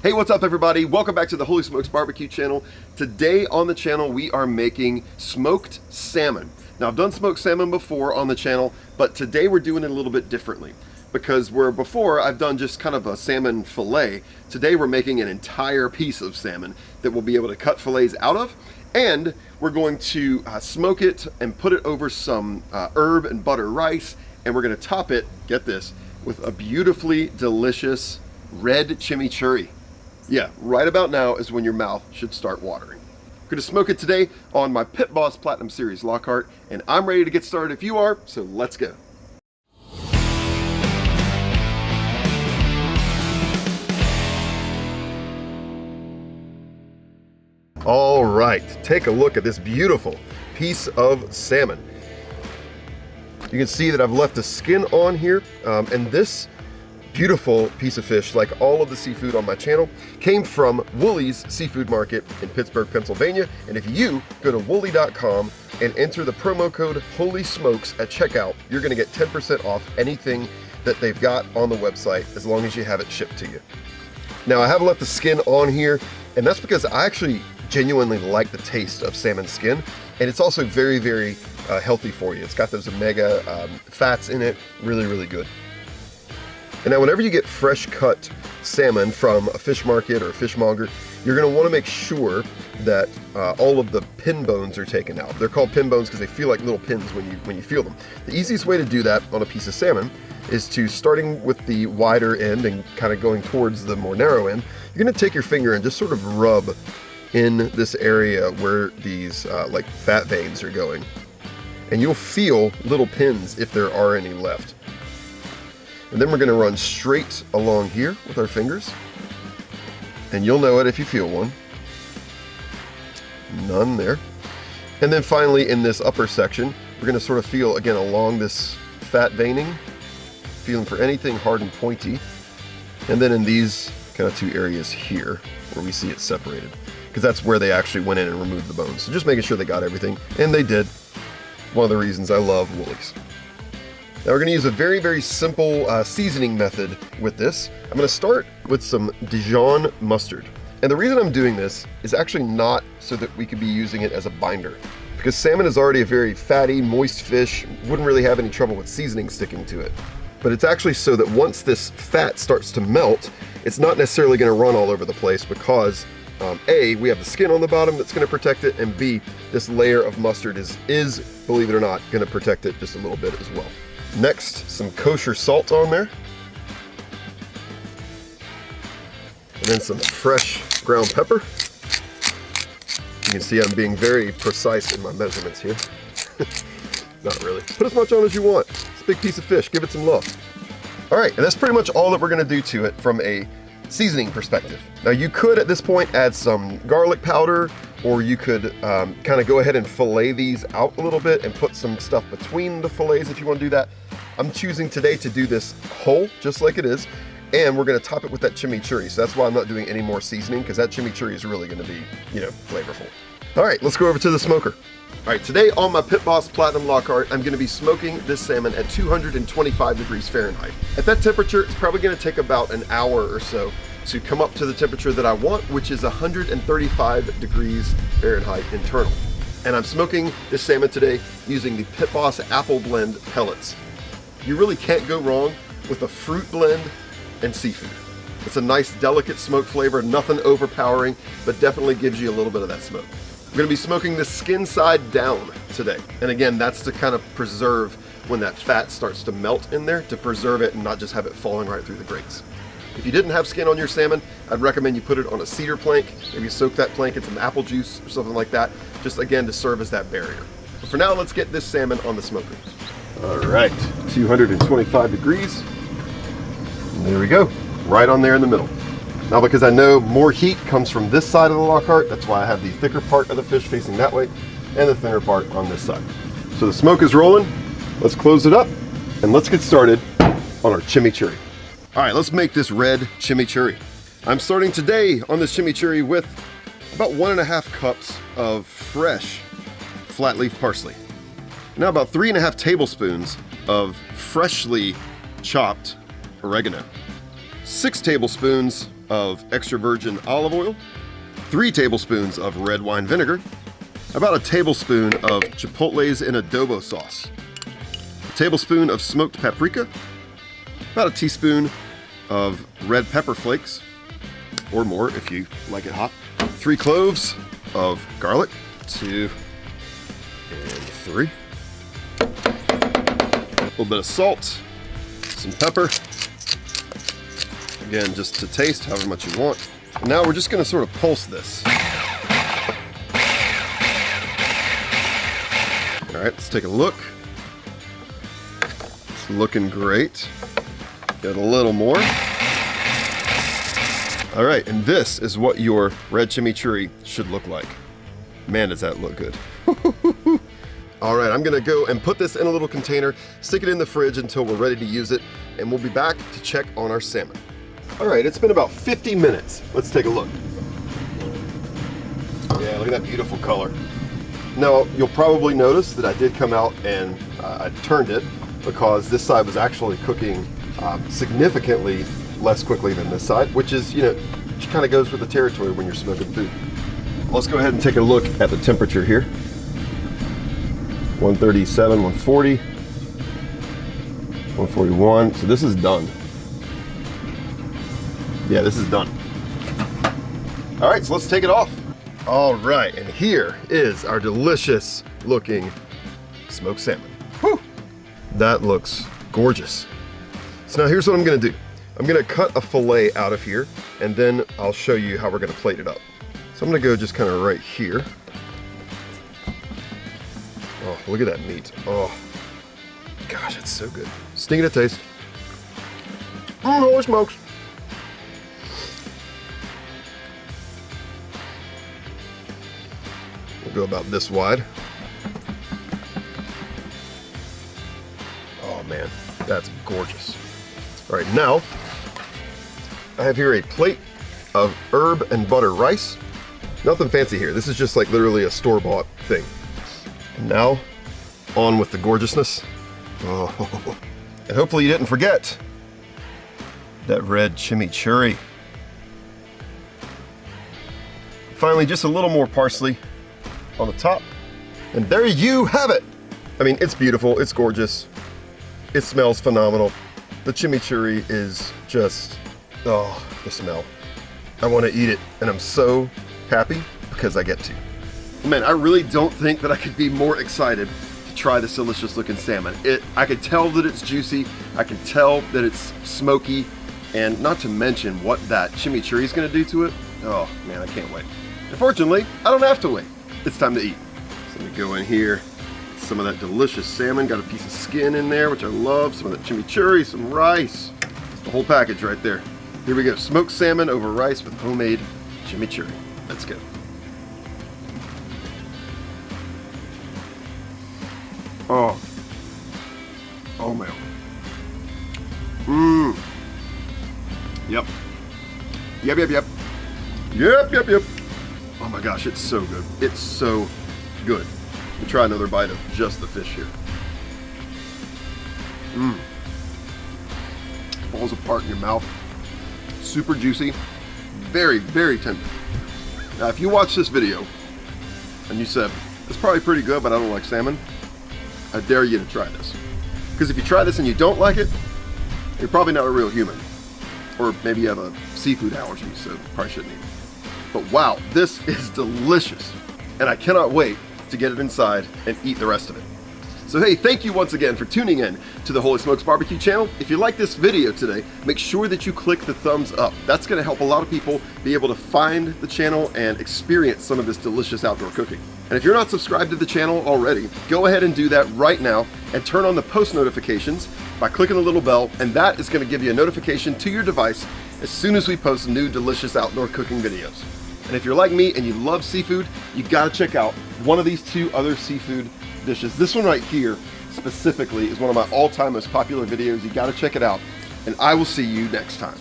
Hey, what's up everybody? Welcome back to the Holy Smokes Barbecue channel. Today on the channel we are making smoked salmon. Now I've done smoked salmon before on the channel, but today we're doing it a little bit differently. Because where before I've done just kind of a salmon fillet, today we're making an entire piece of salmon that we'll be able to cut fillets out of, and we're going to smoke it and put it over some herb and butter rice, and we're going to top it, get this, with a beautifully delicious red chimichurri. Yeah, right about now is when your mouth should start watering. I'm going to smoke it today on my Pit Boss Platinum Series Lockhart, and I'm ready to get started if you are, so let's go. All right, take a look at this beautiful piece of salmon. You can see that I've left the skin on here, and this beautiful piece of fish, like all of the seafood on my channel, came from Woolies Seafood Market in Pittsburgh, Pennsylvania. And if you go to woolly.com and enter the promo code HOLYSMOKES at checkout, you're gonna get 10% off anything that they've got on the website as long as you have it shipped to you. Now I have left the skin on here, and that's because I actually genuinely like the taste of salmon skin, and it's also very, very healthy for you. It's got those omega fats in it, really good. And now whenever you get fresh cut salmon from a fish market or a fishmonger, you're gonna wanna make sure that all of the pin bones are taken out. They're called pin bones because they feel like little pins when you feel them. The easiest way to do that on a piece of salmon is to, starting with the wider end and kind of going towards the more narrow end, you're gonna take your finger and just sort of rub in this area where these like fat veins are going. And you'll feel little pins if there are any left. And then we're gonna run straight along here with our fingers. And you'll know it if you feel one. None there. And then finally in this upper section, we're gonna sort of feel again along this fat veining, feeling for anything hard and pointy. And then in these kind of two areas here where we see it separated, because that's where they actually went in and removed the bones. So just making sure they got everything, and they did. One of the reasons I love Woolies. Now we're going to use a very simple seasoning method with this. I'm going to start with some Dijon mustard. And the reason I'm doing this is actually not so that we could be using it as a binder, because salmon is already a very fatty, moist fish, wouldn't really have any trouble with seasoning sticking to it. But it's actually so that once this fat starts to melt, it's not necessarily going to run all over the place, because A, we have the skin on the bottom that's going to protect it, and B, this layer of mustard is, believe it or not, going to protect it just a little bit as well. Next, some kosher salt on there. And then some fresh ground pepper. You can see I'm being very precise in my measurements here. Not really. Put as much on as you want. It's a big piece of fish, give it some love. All right, and that's pretty much all that we're going to do to it from a seasoning perspective. Now you could at this point add some garlic powder, or you could kind of go ahead and fillet these out a little bit and put some stuff between the fillets if you want to do that. I'm choosing today to do this whole, just like it is, and we're going to top it with that chimichurri. So that's why I'm not doing any more seasoning, because that chimichurri is really going to be, you know, flavorful. All right, let's go over to the smoker. All right, today on my Pit Boss Platinum Lockhart, I'm going to be smoking this salmon at 225 degrees Fahrenheit. At that temperature, it's probably going to take about an hour or so to come up to the temperature that I want, which is 135 degrees Fahrenheit internal. And I'm smoking this salmon today using the Pit Boss Apple Blend pellets. You really can't go wrong with a fruit blend and seafood. It's a nice, delicate smoke flavor, nothing overpowering, but definitely gives you a little bit of that smoke. I'm gonna be smoking the skin side down today. And again, that's to kind of preserve when that fat starts to melt in there, to preserve it and not just have it falling right through the grates. If you didn't have skin on your salmon, I'd recommend you put it on a cedar plank, maybe soak that plank in some apple juice or something like that, just again to serve as that barrier. But for now, let's get this salmon on the smoker. All right, 225 degrees. And there we go, right on there in the middle. Now, because I know more heat comes from this side of the Lockhart, that's why I have the thicker part of the fish facing that way and the thinner part on this side. So the smoke is rolling. Let's close it up and let's get started on our chimichurri. All right, let's make this red chimichurri. I'm starting today on this chimichurri with about 1.5 cups of fresh flat leaf parsley. Now about 3.5 tablespoons of freshly chopped oregano. 6 tablespoons of extra virgin olive oil, 3 tablespoons of red wine vinegar, about a tablespoon of Chipotle's in adobo sauce, a tablespoon of smoked paprika, about a teaspoon of red pepper flakes, or more if you like it hot, 3 cloves of garlic, 2 and 3, a little bit of salt, some pepper, again just to taste however much you want. And now we're just going to sort of pulse this. All right, let's take a look. It's looking great. Got a little more. All right, and this is what your red chimichurri should look like. Man, does that look good. All right, I'm gonna go and put this in a little container, stick it in the fridge until we're ready to use it, and we'll be back to check on our salmon. All right, it's been about 50 minutes. Let's take a look. Yeah, look at that beautiful color. Now, you'll probably notice that I did come out and I turned it because this side was actually cooking significantly less quickly than this side, which is, you know, which kind of goes with the territory when you're smoking food. Let's go ahead and take a look at the temperature here. 137, 140, 141. So this is done. Yeah, this is done. All right, so let's take it off. All right, and here is our delicious looking smoked salmon. Whew, that looks gorgeous. So now here's what I'm gonna do. I'm gonna cut a fillet out of here, and then I'll show you how we're gonna plate it up. So I'm gonna go just kind of right here. Oh, look at that meat. Oh, gosh, it's so good. Sneaking a taste. Holy smokes. We'll go about this wide. Oh man, that's gorgeous. All right, now I have here a plate of herb and butter rice. Nothing fancy here. This is just like literally a store-bought thing. And now, on with the gorgeousness. Oh, and hopefully you didn't forget that red chimichurri. Finally, just a little more parsley on the top. And there you have it. I mean, it's beautiful, it's gorgeous. It smells phenomenal. The chimichurri is just, oh, the smell. I want to eat it, and I'm so happy because I get to. Man, I really don't think that I could be more excited to try this delicious looking salmon. I can tell that it's juicy, I can tell that it's smoky, and not to mention what that chimichurri is going to do to it. Oh man, I can't wait. Unfortunately, I don't have to wait. It's time to eat. So let me go in here. Some of that delicious salmon, got a piece of skin in there, which I love. Some of that chimichurri, some rice. It's the whole package right there. Here we go, smoked salmon over rice with homemade chimichurri. Let's go. Oh. Oh man. Mmm. Yep. Yep, yep, yep. Yep, yep, yep. Oh my gosh, it's so good. It's so good. Let me try another bite of just the fish here. Mmm. Falls apart in your mouth. Super juicy. Very, very tender. Now, if you watch this video and you said, it's probably pretty good, but I don't like salmon, I dare you to try this. Because if you try this and you don't like it, you're probably not a real human. Or maybe you have a seafood allergy, so probably shouldn't eat. But wow, this is delicious. And I cannot wait to get it inside and eat the rest of it. So hey, thank you once again for tuning in to the Holy Smokes Barbecue channel. If you like this video today, make sure that you click the thumbs up. That's gonna help a lot of people be able to find the channel and experience some of this delicious outdoor cooking. And if you're not subscribed to the channel already, go ahead and do that right now and turn on the post notifications by clicking the little bell, and that is gonna give you a notification to your device as soon as we post new delicious outdoor cooking videos. And if you're like me and you love seafood, you gotta check out one of these 2 other seafood dishes. This one right here specifically is one of my all-time most popular videos. You gotta check it out, and I will see you next time.